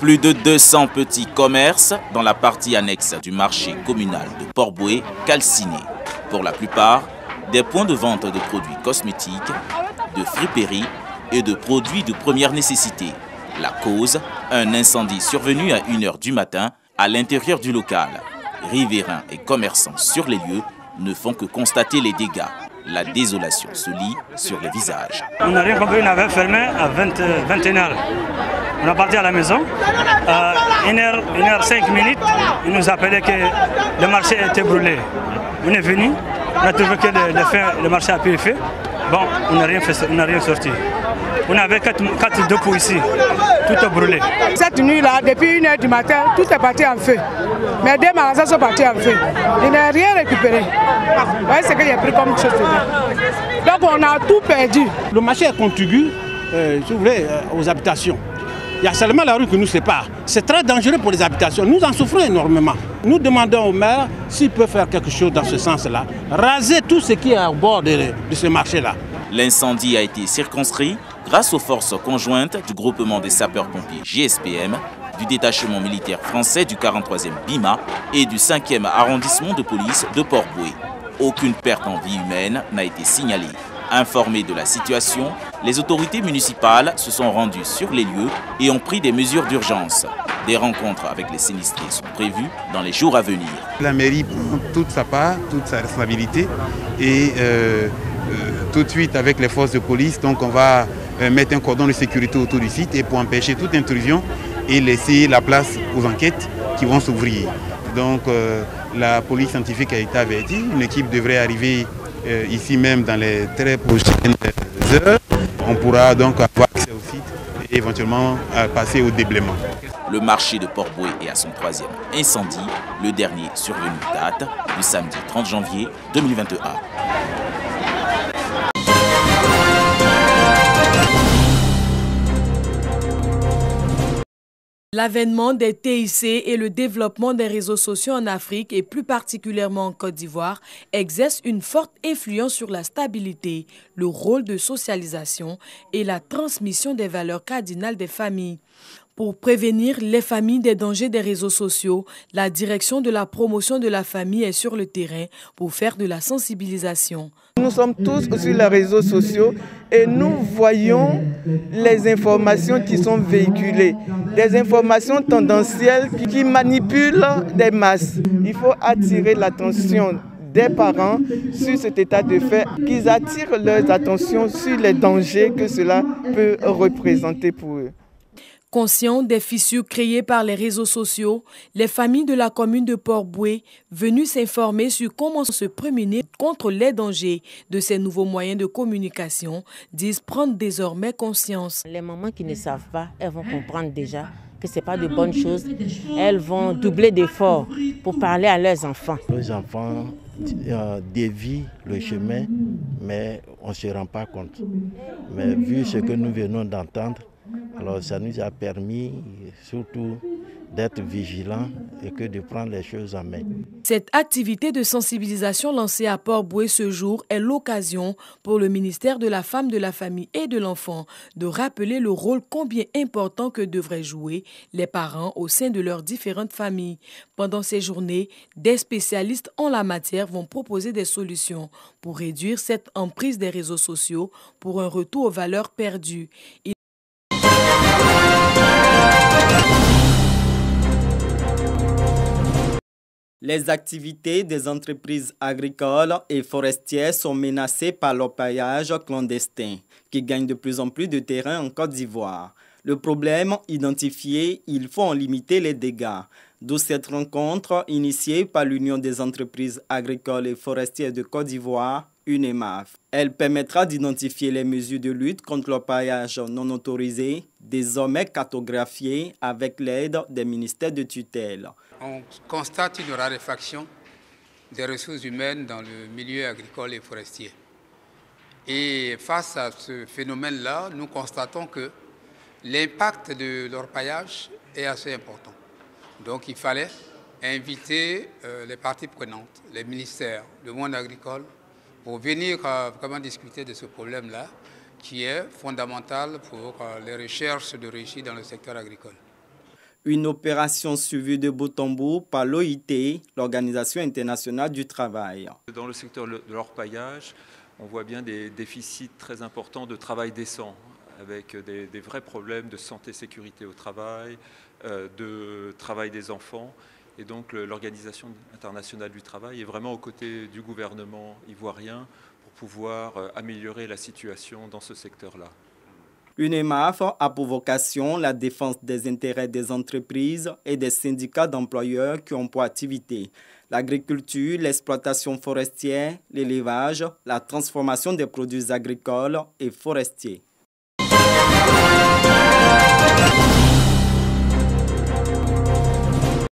Plus de 200 petits commerces dans la partie annexe du marché communal de Port-Bouët calcinés. Pour la plupart, des points de vente de produits cosmétiques, de friperies et de produits de première nécessité. La cause, un incendie survenu à 1 h du matin à l'intérieur du local. Riverains et commerçants sur les lieux ne font que constater les dégâts. La désolation se lit sur les visages. On n'a rien compris, on avait fermé à 21 h. On est parti à la maison. À 1 h 5 minutes, ils nous appelaient que le marché était brûlé. On est venu, on a trouvé que le marché a pu être fait. Bon, on n'a rien fait, on n'a rien sorti. On avait 4 dépôts ici, tout est brûlé. Cette nuit-là, depuis 1 h du matin, tout est parti en feu. Mes 2 magasins sont partis en feu. Je n'ai rien récupéré. Vous voyez ce que j'ai pris comme chose dedans. Donc on a tout perdu. Le marché est contigu, si vous voulez, aux habitations. Il y a seulement la rue qui nous sépare. C'est très dangereux pour les habitations. Nous en souffrons énormément. Nous demandons au maire s'il peut faire quelque chose dans ce sens-là. Raser tout ce qui est au bord de ce marché-là. L'incendie a été circonscrit grâce aux forces conjointes du groupement des sapeurs-pompiers GSPM, du détachement militaire français du 43e BIMA et du 5e arrondissement de police de Port-Bouët. Aucune perte en vie humaine n'a été signalée. Informées de la situation, les autorités municipales se sont rendues sur les lieux et ont pris des mesures d'urgence. Des rencontres avec les sinistrés sont prévues dans les jours à venir. La mairie prend toute sa part, toute sa responsabilité et tout de suite avec les forces de police, donc on va mettre un cordon de sécurité autour du site et pour empêcher toute intrusion et laisser la place aux enquêtes qui vont s'ouvrir. Donc la police scientifique a été avertie, une équipe devrait arriver ici même dans les très prochaines heures. On pourra donc avoir accès au site et éventuellement passer au déblaiement. Le marché de Port-Bouët est à son 3e incendie. Le dernier survenu date du samedi 30 janvier 2021. L'avènement des TIC et le développement des réseaux sociaux en Afrique et plus particulièrement en Côte d'Ivoire exercent une forte influence sur la stabilité, le rôle de socialisation et la transmission des valeurs cardinales des familles. Pour prévenir les familles des dangers des réseaux sociaux, la direction de la promotion de la famille est sur le terrain pour faire de la sensibilisation. Nous sommes tous sur les réseaux sociaux et nous voyons les informations qui sont véhiculées, des informations tendancielles qui manipulent des masses. Il faut attirer l'attention des parents sur cet état de fait, qu'ils attirent leur attention sur les dangers que cela peut représenter pour eux. Conscients des fissures créées par les réseaux sociaux, les familles de la commune de Port-Bouët, venues s'informer sur comment se prémunir contre les dangers de ces nouveaux moyens de communication, disent prendre désormais conscience. Les mamans qui ne savent pas, elles vont comprendre déjà que ce n'est pas de bonnes choses. Elles vont doubler d'efforts pour parler à leurs enfants. Les enfants dévient le chemin, mais on ne se rend pas compte. Mais vu ce que nous venons d'entendre, alors ça nous a permis surtout d'être vigilants et que de prendre les choses en main. Cette activité de sensibilisation lancée à Port-Bouët ce jour est l'occasion pour le ministère de la Femme, de la Famille et de l'Enfant de rappeler le rôle combien important que devraient jouer les parents au sein de leurs différentes familles. Pendant ces journées, des spécialistes en la matière vont proposer des solutions pour réduire cette emprise des réseaux sociaux pour un retour aux valeurs perdues. Les activités des entreprises agricoles et forestières sont menacées par l'orpaillage clandestin, qui gagne de plus en plus de terrain en Côte d'Ivoire. Le problème identifié, il faut en limiter les dégâts. D'où cette rencontre initiée par l'Union des entreprises agricoles et forestières de Côte d'Ivoire, UNEMAF. Elle permettra d'identifier les mesures de lutte contre l'orpaillage non autorisé, désormais cartographiées avec l'aide des ministères de tutelle. On constate une raréfaction des ressources humaines dans le milieu agricole et forestier. Et face à ce phénomène-là, nous constatons que l'impact de l'orpaillage est assez important. Donc il fallait inviter les parties prenantes, les ministères, le monde agricole, pour venir vraiment discuter de ce problème-là qui est fondamental pour les recherches de réussite dans le secteur agricole. Une opération suivie de bout en bout par l'OIT, l'Organisation internationale du travail. Dans le secteur de l'orpaillage, on voit bien des déficits très importants de travail décent, avec des vrais problèmes de santé-sécurité au travail, de travail des enfants. Et donc l'Organisation internationale du travail est vraiment aux côtés du gouvernement ivoirien pour pouvoir améliorer la situation dans ce secteur-là. L'UNEMAF a pour vocation la défense des intérêts des entreprises et des syndicats d'employeurs qui ont pour activité l'agriculture, l'exploitation forestière, l'élevage, la transformation des produits agricoles et forestiers.